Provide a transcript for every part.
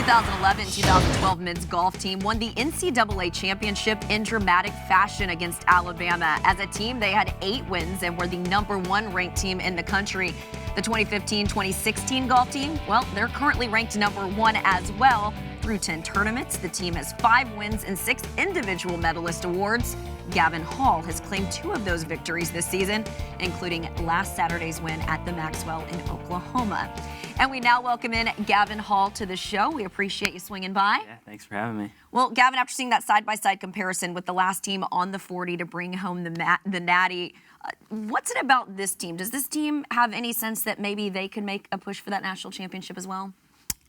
2011-2012 men's golf team won the NCAA championship in dramatic fashion against Alabama. As a team, they had 8 wins and were the #1 ranked team in the country. The 2015-2016 golf team, well, they're currently ranked #1 as well. Through 10 tournaments, the team has 5 wins and 6 individual medalist awards. Gavin Hall has claimed 2 of those victories this season, including last Saturday's win at the Maxwell in Oklahoma. And we now welcome in Gavin Hall to the show. We appreciate you swinging by. Yeah, thanks for having me. Well, Gavin, after seeing that side-by-side comparison with the last team on the 40 to bring home the Natty, what's it about this team? Does this team have any sense that maybe they could make a push for that national championship as well?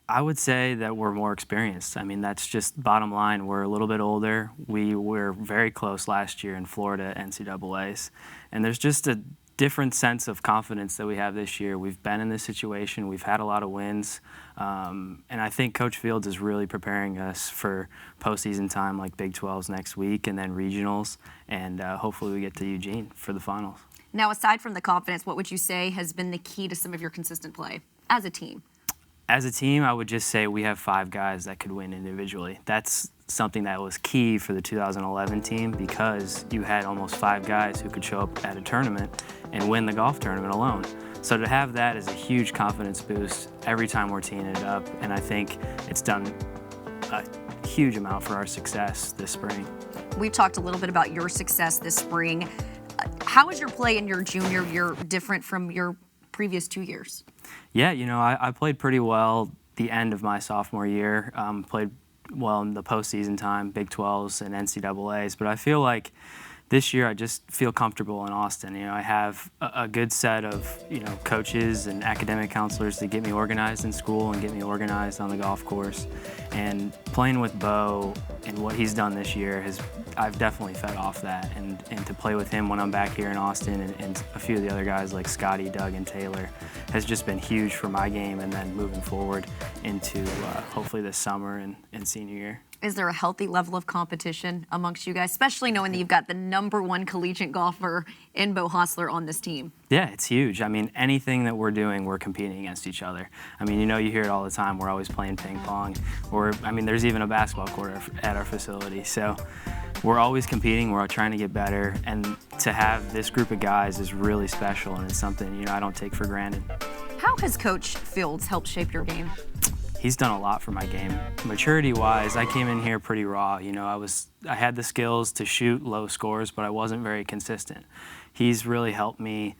I would say that we're more experienced. I mean, that's just bottom line. We're a little bit older. We were very close last year in Florida NCAAs. And there's just a different sense of confidence that we have this year. We've been in this situation. We've had a lot of wins. And I think Coach Fields is really preparing us for postseason time like Big 12s next week and then regionals. And hopefully we get to Eugene for the finals. Now, aside from the confidence, what would you say has been the key to some of your consistent play as a team? As a team, I would just say we have 5 guys that could win individually. That's something that was key for the 2011 team because you had almost 5 guys who could show up at a tournament and win the golf tournament alone. So to have that is a huge confidence boost every time we're teeing it up, and I think it's done a huge amount for our success this spring. We've talked a little bit about your success this spring. How is your play in your junior year different from your previous 2 years? Yeah, you know, I played pretty well the end of my sophomore year. Played well in the postseason time, Big 12s and NCAAs. But I feel like this year I just feel comfortable in Austin. You know, I have a good set of, coaches and academic counselors to get me organized in school and get me organized on the golf course. And playing with Bo and what he's done this year I've definitely fed off that, and to play with him when I'm back here in Austin and a few of the other guys like Scotty, Doug, and Taylor has just been huge for my game and then moving forward into hopefully this summer and senior year. Is there a healthy level of competition amongst you guys, especially knowing that you've got the #1 collegiate golfer in Bo Hostler on this team? Yeah, it's huge. I mean, anything that we're doing, we're competing against each other. I mean, you hear it all the time. We're always playing ping pong. There's even a basketball court at our facility. So we're always competing. We're trying to get better. And to have this group of guys is really special, and it's something, I don't take for granted. How has Coach Fields helped shape your game? He's done a lot for my game. Maturity-wise, I came in here pretty raw. I had the skills to shoot low scores, but I wasn't very consistent. He's really helped me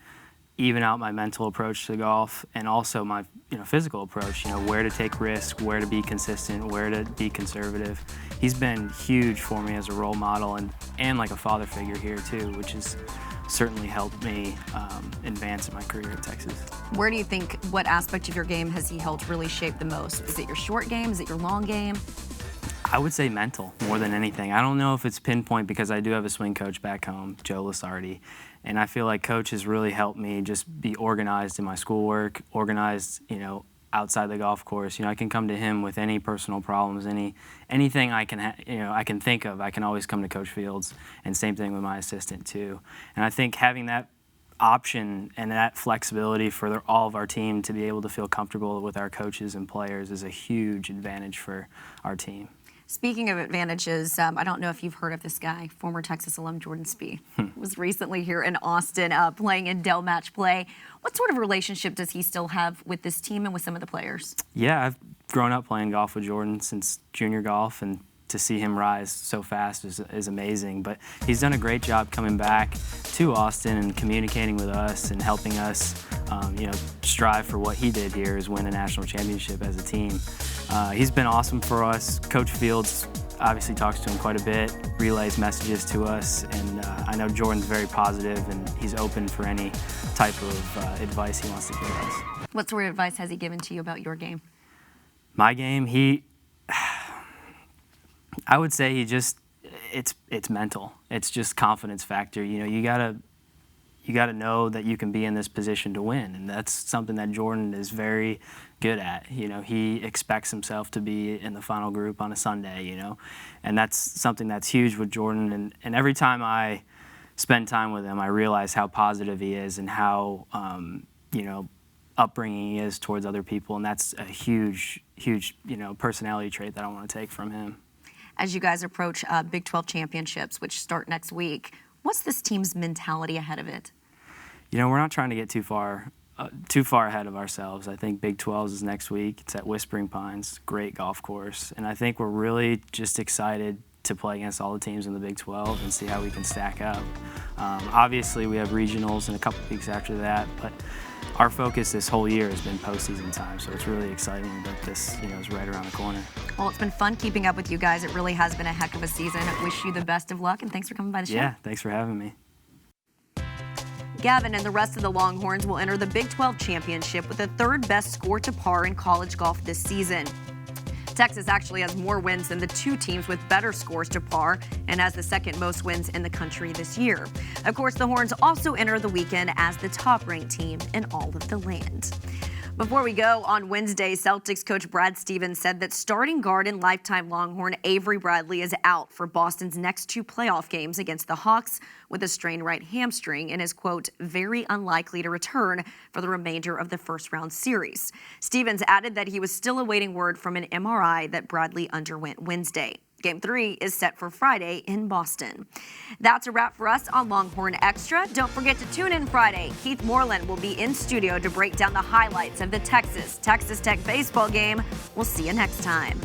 even out my mental approach to golf and also my physical approach, where to take risks, where to be consistent, where to be conservative. He's been huge for me as a role model and like a father figure here too, which has certainly helped me advance in my career at Texas. Where do you think, what aspect of your game has he helped really shape the most? Is it your short game? Is it your long game? I would say mental more than anything. I don't know if it's pinpoint because I do have a swing coach back home, Joe Lasardi, and I feel like Coach has really helped me just be organized in my schoolwork, organized, outside the golf course. I can come to him with any personal problems, anything I can think of. I can always come to Coach Fields, and same thing with my assistant too. And I think having that option and that flexibility for all of our team to be able to feel comfortable with our coaches and players is a huge advantage for our team. Speaking of advantages, I don't know if you've heard of this guy, former Texas alum Jordan Spieth. Was recently here in Austin playing in Dell Match Play. What sort of relationship does he still have with this team and with some of the players? Yeah, I've grown up playing golf with Jordan since junior golf, and to see him rise so fast is amazing. But he's done a great job coming back to Austin and communicating with us and helping us, strive for what he did here, is win a national championship as a team. He's been awesome for us. Coach Fields obviously talks to him quite a bit, relays messages to us, and I know Jordan's very positive and he's open for any type of advice he wants to give us. What sort of advice has he given to you about your game? My game, I would say it's mental. It's just confidence factor. You gotta know that you can be in this position to win, and that's something that Jordan is very good at. He expects himself to be in the final group on a Sunday, and that's something that's huge with Jordan. And every time I spend time with him, I realize how positive he is and how upbringing he is towards other people, and that's a huge, personality trait that I want to take from him. As you guys approach Big 12 championships, which start next week, what's this team's mentality ahead of it? We're not trying to get too far ahead of ourselves. I think Big 12 is next week. It's at Whispering Pines, great golf course, and I think we're really just excited to play against all the teams in the Big 12 and see how we can stack up. Obviously, we have regionals in a couple weeks after that, but our focus this whole year has been postseason time, so it's really exciting that this is right around the corner. Well, it's been fun keeping up with you guys. It really has been a heck of a season. I wish you the best of luck, and thanks for coming by the show. Yeah, thanks for having me. Gavin and the rest of the Longhorns will enter the Big 12 championship with the third best score to par in college golf this season. Texas actually has more wins than the two teams with better scores to par and has the second most wins in the country this year. Of course, the Horns also enter the weekend as the top-ranked team in all of the land. Before we go, on Wednesday, Celtics coach Brad Stevens said that starting guard and lifetime Longhorn Avery Bradley is out for Boston's next two playoff games against the Hawks with a strained right hamstring and is, quote, very unlikely to return for the remainder of the first-round series. Stevens added that he was still awaiting word from an MRI that Bradley underwent Wednesday. Game 3 is set for Friday in Boston. That's a wrap for us on Longhorn Extra. Don't forget to tune in Friday. Keith Moreland will be in studio to break down the highlights of the Texas Tech baseball game. We'll see you next time.